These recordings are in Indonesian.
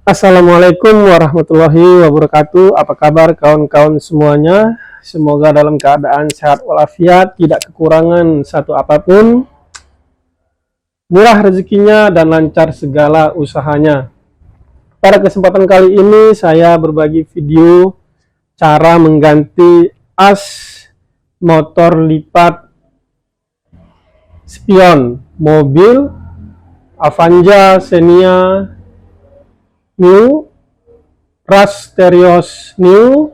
Assalamualaikum warahmatullahi wabarakatuh. Apa kabar kawan-kawan semuanya? Semoga dalam keadaan sehat walafiat, tidak kekurangan satu apapun, murah rezekinya dan lancar segala usahanya. Pada kesempatan kali ini saya berbagi video cara mengganti as motor lipat spion mobil Avanza Xenia New, Rush Terios New,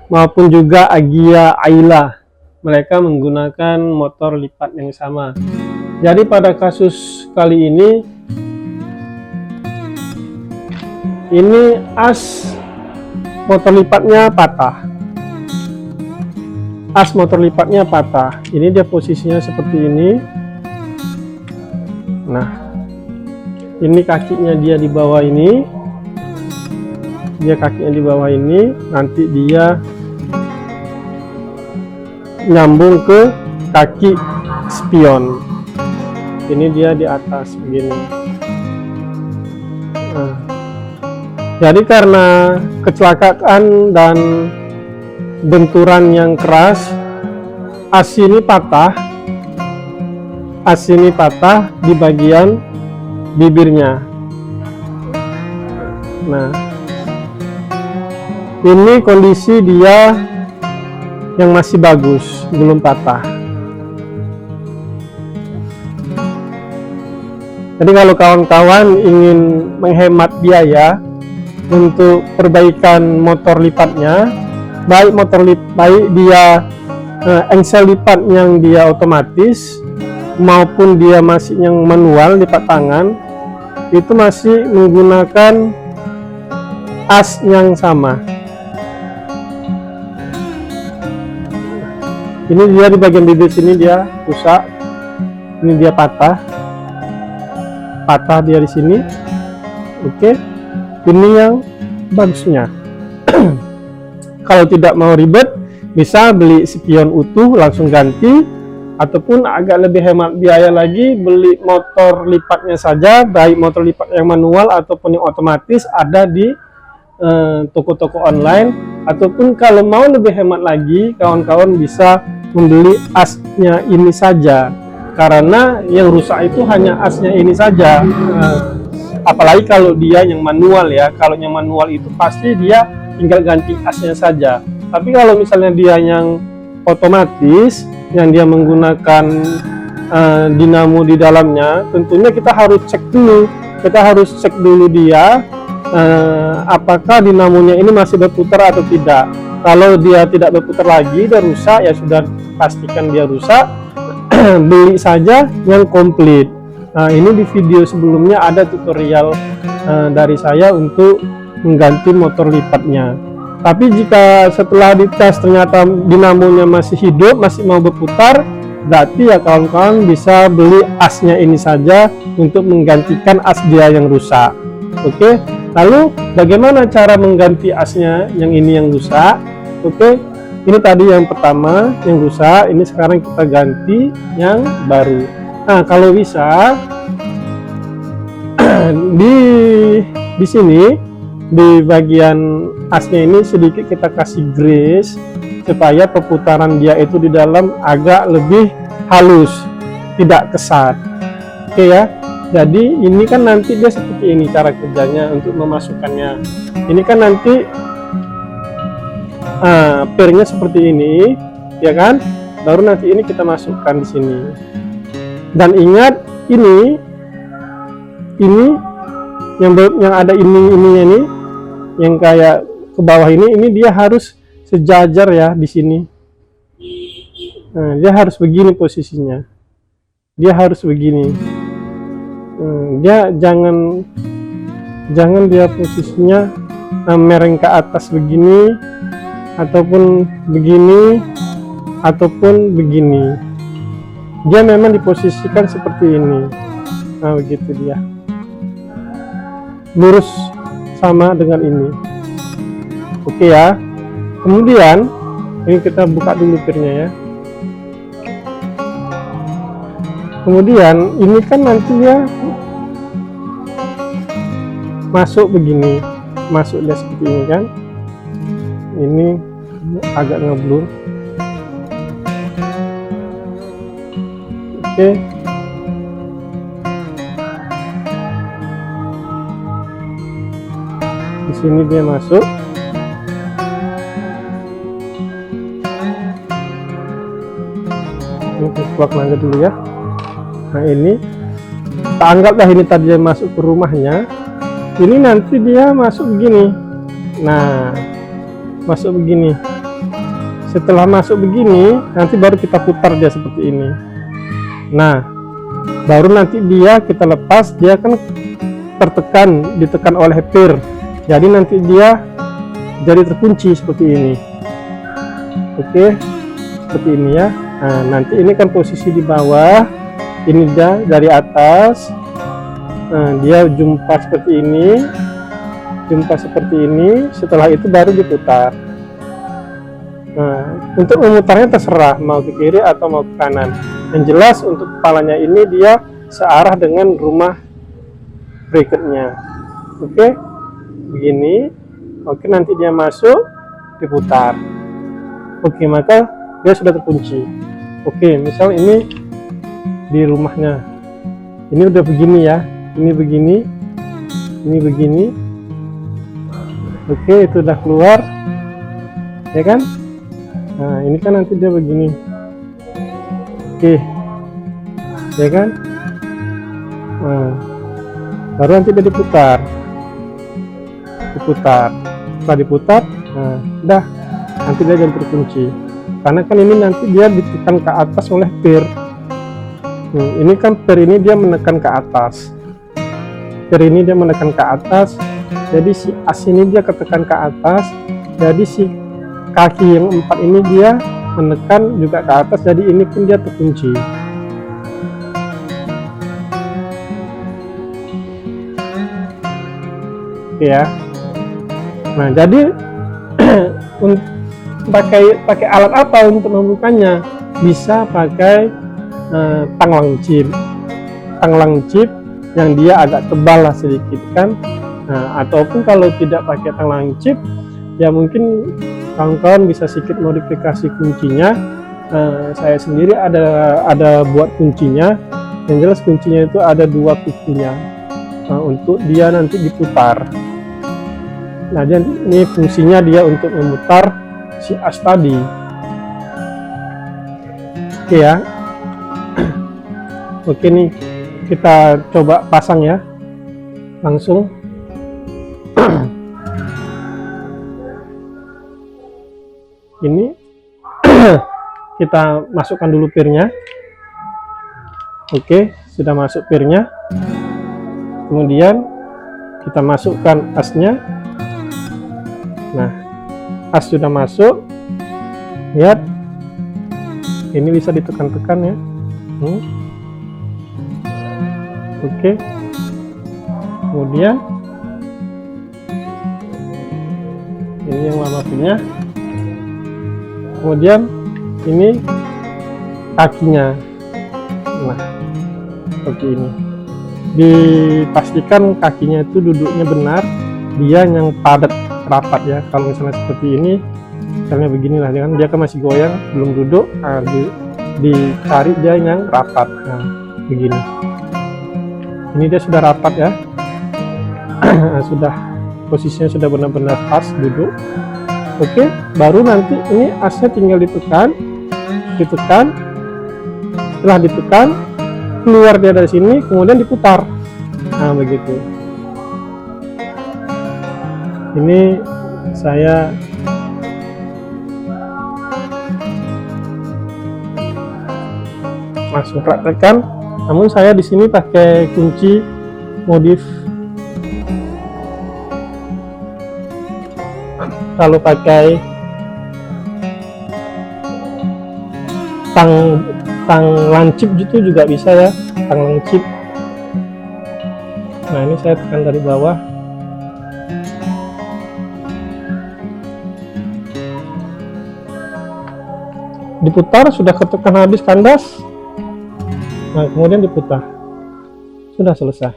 maupun juga Agia Ayla. Mereka menggunakan motor lipat yang sama. Jadi pada kasus kali ini as motor lipatnya patah. As motor lipatnya patah. Ini dia posisinya seperti ini. Nah, ini kakinya dia di bawah ini, nanti dia nyambung ke kaki spion. Ini dia di atas begini. Nah, jadi karena kecelakaan dan benturan yang keras, as ini patah di bagian bibirnya. Nah, ini kondisi dia yang masih bagus, belum patah. Jadi kalau kawan-kawan ingin menghemat biaya untuk perbaikan motor lipatnya, baik dia engsel lipat yang dia otomatis maupun dia masih yang manual lipat tangan, itu masih menggunakan as yang sama. Ini dia di bagian bibir sini dia rusak, ini dia patah dia di sini. Oke, ini yang bagusnya. Kalau tidak mau ribet, bisa beli spion utuh langsung ganti, ataupun agak lebih hemat biaya lagi, beli motor lipatnya saja, baik motor lipat yang manual ataupun yang otomatis, ada di toko-toko online. Ataupun kalau mau lebih hemat lagi, kawan-kawan bisa membeli asnya ini saja, karena yang rusak itu hanya asnya ini saja. Apalagi kalau dia yang manual ya, kalau yang manual itu pasti dia tinggal ganti asnya saja. Tapi kalau misalnya dia yang otomatis, yang dia menggunakan dinamo di dalamnya, tentunya kita harus cek dulu dia apakah dinamonya ini masih berputar atau tidak. Kalau dia tidak berputar lagi, dia rusak, ya sudah pastikan dia rusak. Beli saja yang komplit. Nah, ini di video sebelumnya ada tutorial dari saya untuk mengganti motor lipatnya. Tapi jika setelah dites ternyata dinamonya masih hidup, masih mau berputar, berarti ya kawan-kawan bisa beli asnya ini saja untuk menggantikan as dia yang rusak. Oke, lalu bagaimana cara mengganti asnya yang ini yang rusak? Oke, ini tadi yang pertama yang rusak, ini sekarang kita ganti yang baru. Nah, kalau bisa di sini di bagian asnya ini sedikit kita kasih grease supaya perputaran dia itu di dalam agak lebih halus, tidak kesat. Oke ya, jadi ini kan nanti dia seperti ini cara kerjanya untuk memasukkannya. Ini kan nanti pernya seperti ini ya kan, baru nanti ini kita masukkan di sini. Dan ingat, ini yang ada ininya nih, yang kayak ke bawah ini dia harus sejajar ya di sini. Nah, dia harus begini posisinya. Dia harus begini. Dia jangan dia posisinya mereng ke atas begini, ataupun begini, ataupun begini. Dia memang diposisikan seperti ini. Nah, begitu dia. Lurus sama dengan ini. Oke ya. Kemudian ini kita buka dulu pirnya ya. Kemudian ini kan nanti ya masuk begini, masuk dia seperti ini kan. Ini agak ngeblur. Oke. Di sini dia masuk. Ini keluar aja dulu ya. Nah ini, kita anggaplah ini tadi dia masuk ke rumahnya. Ini nanti dia masuk begini. Nah, masuk begini. Setelah masuk begini, nanti baru kita putar dia seperti ini. Nah, baru nanti dia kita lepas, dia kan tertekan, ditekan oleh pir. Jadi nanti dia jadi terkunci seperti ini. Oke, seperti ini ya. Nah, nanti ini kan posisi di bawah, ini dia dari atas. Nah, dia jumpa seperti ini, setelah itu baru diputar. Nah, untuk memutarnya terserah mau ke kiri atau mau ke kanan. Yang jelas untuk kepalanya ini dia searah dengan rumah bracketnya. Oke, begini. Oke, nanti dia masuk, diputar. Oke, maka dia sudah terkunci. Oke, misal ini di rumahnya, ini udah begini ya, ini begini, ini begini. Oke, itu udah keluar ya kan. Nah, ini kan nanti dia begini. Oke, ya kan. Nah, baru nanti dia diputar. Setelah diputar, nah udah, nanti dia jadi terkunci. Karena kan ini nanti dia ditekan ke atas oleh pir. Ini kan pir ini dia menekan ke atas. Jadi si as ini dia ketekan ke atas. Jadi si kaki yang 4 ini dia menekan juga ke atas. Jadi ini pun dia terkunci. Oke ya. Nah, jadi pakai alat apa untuk membukanya? Bisa pakai tang lancip yang dia agak tebal lah sedikit kan. Nah, ataupun kalau tidak pakai tang lancip, ya mungkin kawan-kawan bisa sedikit modifikasi kuncinya. Saya sendiri ada buat kuncinya. Yang jelas kuncinya itu ada 2 kukunya untuk dia nanti diputar. Nah, ini fungsinya dia untuk memutar si as tadi. Oke ya. Oke nih, kita coba pasang ya, langsung. Ini kita masukkan dulu pirnya. Oke, sudah masuk pirnya. Kemudian kita masukkan asnya. Nah, as sudah masuk. Lihat, ini bisa ditekan-tekan ya. Oke. Kemudian ini yang lama pinnya. Kemudian ini kakinya. Nah, seperti ini. Dipastikan kakinya itu duduknya benar, dia yang padat rapat ya. Kalau misalnya seperti ini, misalnya beginilah, dia kan masih goyang, belum duduk. Nah, dicari dia yang rapat. Nah, begini. Ini dia sudah rapat ya. Sudah posisinya sudah benar-benar pas duduk. Oke, baru nanti ini asnya tinggal ditekan. Setelah ditekan, keluar dia dari sini, kemudian diputar. Nah, begitu. Ini saya langsung praktekkan. Namun saya di sini pakai kunci modif. Kalau pakai tang lancip gitu juga bisa ya, tang lancip. Nah, ini saya tekan dari bawah. Diputar, sudah ketekan habis kandas. Nah, kemudian diputar. Sudah selesai.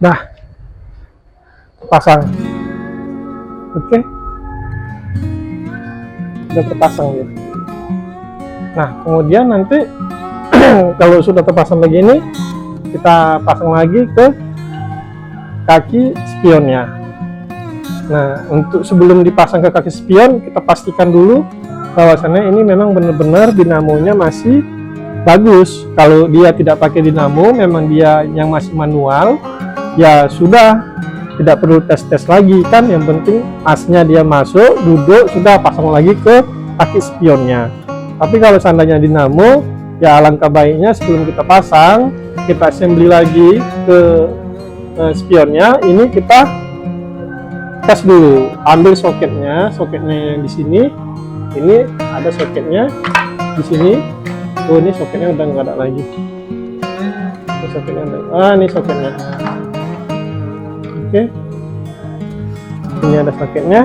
Nah, pasang. Oke. Sudah terpasang gitu. Nah, kemudian nanti kalau sudah terpasang begini, kita pasang lagi ke kaki spionnya. Nah, untuk sebelum dipasang ke kaki spion, kita pastikan dulu bahwasannya ini memang benar-benar dinamonya masih bagus. Kalau dia tidak pakai dinamo, memang dia yang masih manual, ya sudah tidak perlu tes-tes lagi kan. Yang penting asnya dia masuk, duduk, sudah pasang lagi ke kaki spionnya. Tapi kalau seandainya dinamo, ya alangkah baiknya sebelum kita pasang, kita assembly lagi ke spionnya. Ini kita tes dulu, ambil soketnya yang di sini. Ini ada soketnya di sini. Oh, ini soketnya udah nggak ada lagi. Ini soketnya ada. Ini soketnya. Oke. Ini ada soketnya.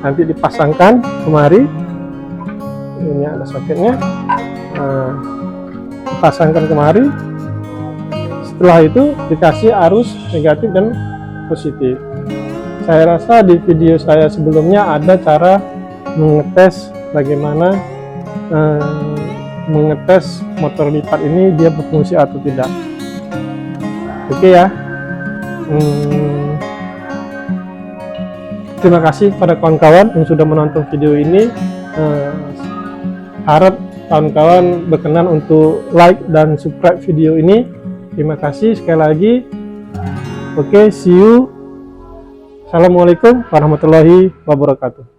Nanti dipasangkan kemari. Ini ada soketnya. Nah, dipasangkan kemari. Setelah itu dikasih arus negatif dan positif. Saya rasa di video saya sebelumnya ada cara mengetes bagaimana mengetes motor lipat ini dia berfungsi atau tidak. Oke ya. Terima kasih pada kawan-kawan yang sudah menonton video ini. Harap kawan-kawan berkenan untuk like dan subscribe video ini. Terima kasih sekali lagi. Oke, see you. Assalamualaikum warahmatullahi wabarakatuh.